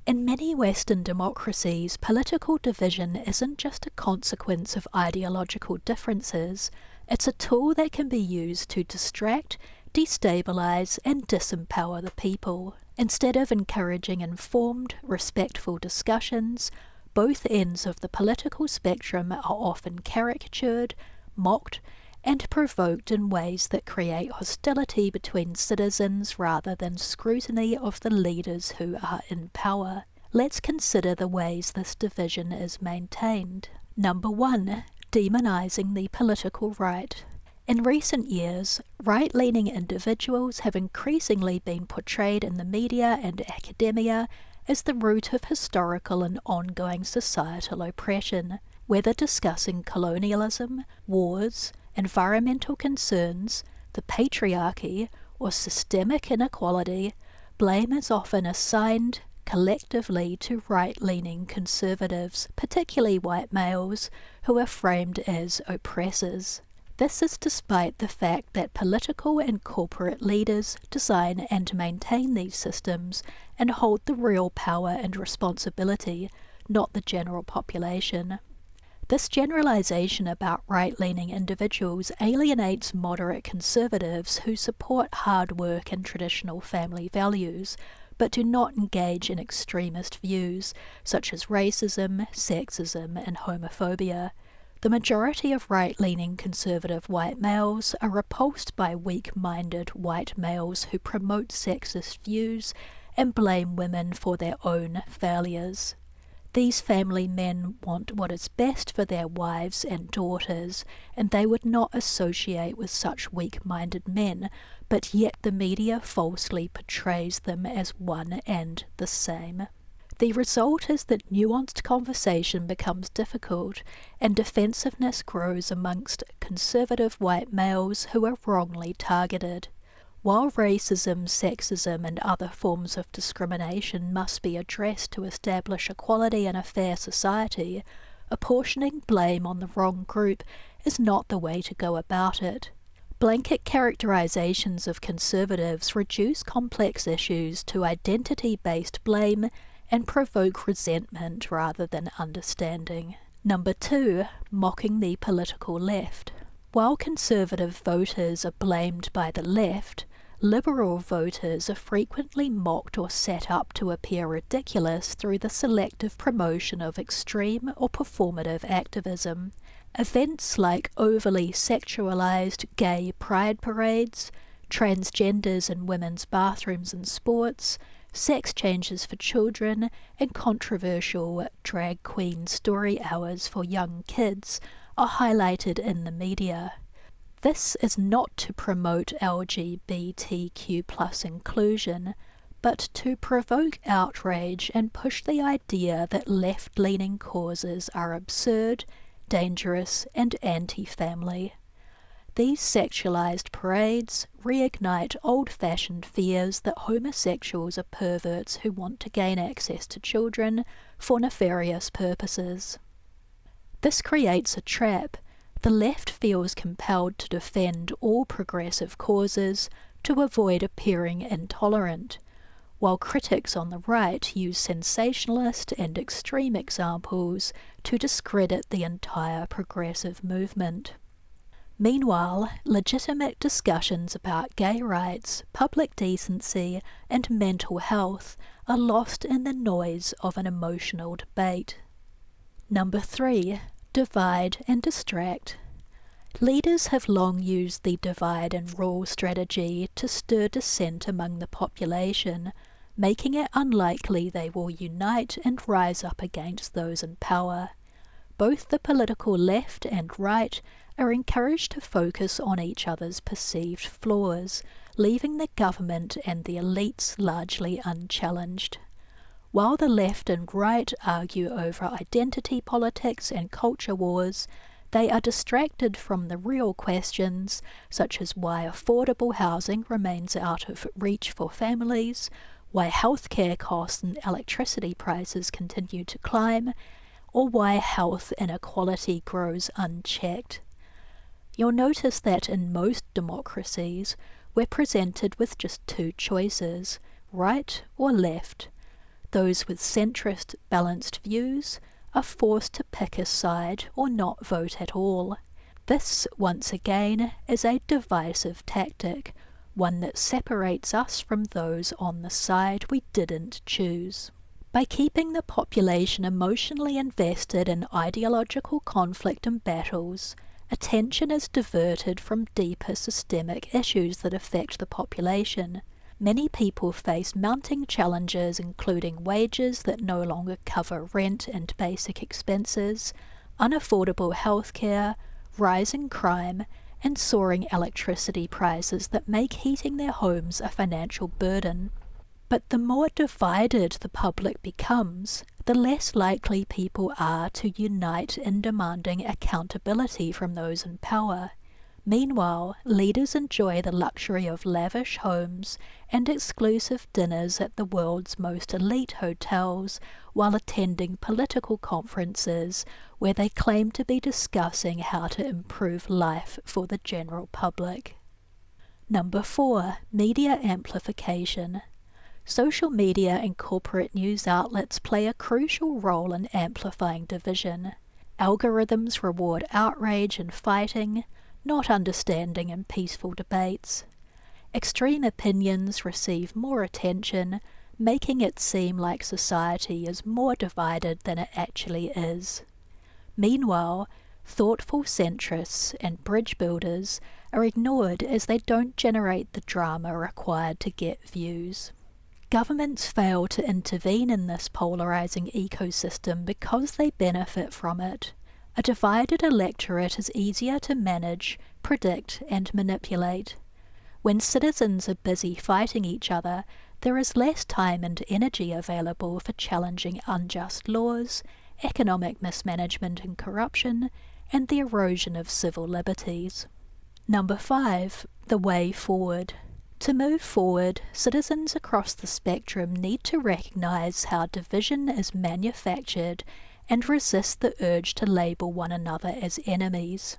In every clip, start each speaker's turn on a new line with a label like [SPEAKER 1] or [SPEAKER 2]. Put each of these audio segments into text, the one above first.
[SPEAKER 1] In many Western democracies, political division isn't just a consequence of ideological differences, it's a tool that can be used to distract, destabilise and disempower the people. Instead of encouraging informed, respectful discussions, both ends of the political spectrum are often caricatured, mocked, and provoked in ways that create hostility between citizens rather than scrutiny of the leaders who are in power. Let's consider the ways this division is maintained. Number 1. Demonising the political right. In recent years, right-leaning individuals have increasingly been portrayed in the media and academia as the root of historical and ongoing societal oppression. Whether discussing colonialism, wars, environmental concerns, the patriarchy, or systemic inequality, blame is often assigned collectively to right-leaning conservatives, particularly white males, who are framed as oppressors. This is despite the fact that political and corporate leaders design and maintain these systems and hold the real power and responsibility, not the general population. This generalization about right-leaning individuals alienates moderate conservatives who support hard work and traditional family values, but do not engage in extremist views such as racism, sexism, and homophobia. The majority of right-leaning conservative white males are repulsed by weak-minded white males who promote sexist views and blame women for their own failures. These family men want what is best for their wives and daughters, and they would not associate with such weak-minded men, but yet the media falsely portrays them as one and the same. The result is that nuanced conversation becomes difficult, and defensiveness grows amongst conservative white males who are wrongly targeted. While racism, sexism, and other forms of discrimination must be addressed to establish equality and a fair society, apportioning blame on the wrong group is not the way to go about it. Blanket characterizations of conservatives reduce complex issues to identity-based blame and provoke resentment rather than understanding. Number 2. Mocking the political left. While conservative voters are blamed by the left, liberal voters are frequently mocked or set up to appear ridiculous through the selective promotion of extreme or performative activism. Events like overly sexualized gay pride parades, transgenders in women's bathrooms and sports, sex changes for children, and controversial drag queen story hours for young kids are highlighted in the media. This is not to promote LGBTQ+ inclusion, but to provoke outrage and push the idea that left-leaning causes are absurd, dangerous, and anti-family. These sexualized parades reignite old-fashioned fears that homosexuals are perverts who want to gain access to children for nefarious purposes. This creates a trap. The left feels compelled to defend all progressive causes to avoid appearing intolerant, while critics on the right use sensationalist and extreme examples to discredit the entire progressive movement. Meanwhile, legitimate discussions about gay rights, public decency, and mental health are lost in the noise of an emotional debate. Number 3. Divide and distract. Leaders have long used the divide and rule strategy to stir dissent among the population, making it unlikely they will unite and rise up against those in power. Both the political left and right are encouraged to focus on each other's perceived flaws, leaving the government and the elites largely unchallenged. While the left and right argue over identity politics and culture wars, they are distracted from the real questions, such as why affordable housing remains out of reach for families, why healthcare costs and electricity prices continue to climb, or why health inequality grows unchecked. You'll notice that in most democracies, we're presented with just two choices, right or left. The those with centrist, balanced views are forced to pick a side or not vote at all. This, once again, is a divisive tactic, one that separates us from those on the side we didn't choose. By keeping the population emotionally invested in ideological conflict and battles, attention is diverted from deeper systemic issues that affect the population. Many people face mounting challenges including wages that no longer cover rent and basic expenses, unaffordable healthcare, rising crime, and soaring electricity prices that make heating their homes a financial burden. But the more divided the public becomes, the less likely people are to unite in demanding accountability from those in power. Meanwhile, leaders enjoy the luxury of lavish homes and exclusive dinners at the world's most elite hotels while attending political conferences where they claim to be discussing how to improve life for the general public. Number 4. Media amplification. Social media and corporate news outlets play a crucial role in amplifying division. Algorithms reward outrage and fighting, not understanding and peaceful debates. Extreme opinions receive more attention, making it seem like society is more divided than it actually is. Meanwhile, thoughtful centrists and bridge builders are ignored as they don't generate the drama required to get views. Governments fail to intervene in this polarizing ecosystem because they benefit from it. A divided electorate is easier to manage, predict, and manipulate. When citizens are busy fighting each other, there is less time and energy available for challenging unjust laws, economic mismanagement and corruption, and the erosion of civil liberties. Number 5. The way forward. To move forward, citizens across the spectrum need to recognize how division is manufactured and resist the urge to label one another as enemies.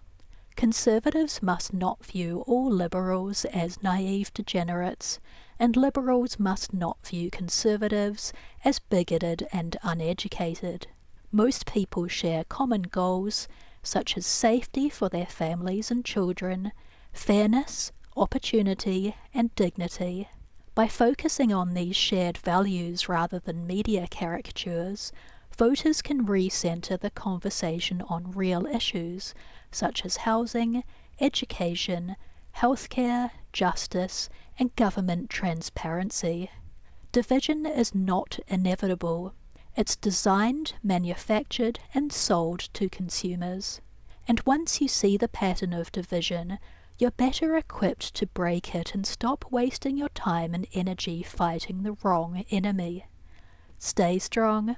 [SPEAKER 1] Conservatives must not view all liberals as naive degenerates, and liberals must not view conservatives as bigoted and uneducated. Most people share common goals, such as safety for their families and children, fairness, opportunity, and dignity. By focusing on these shared values rather than media caricatures, voters can re-center the conversation on real issues such as housing, education, healthcare, justice, and government transparency. Division is not inevitable. It's designed, manufactured, and sold to consumers. And once you see the pattern of division, you're better equipped to break it and stop wasting your time and energy fighting the wrong enemy. Stay strong.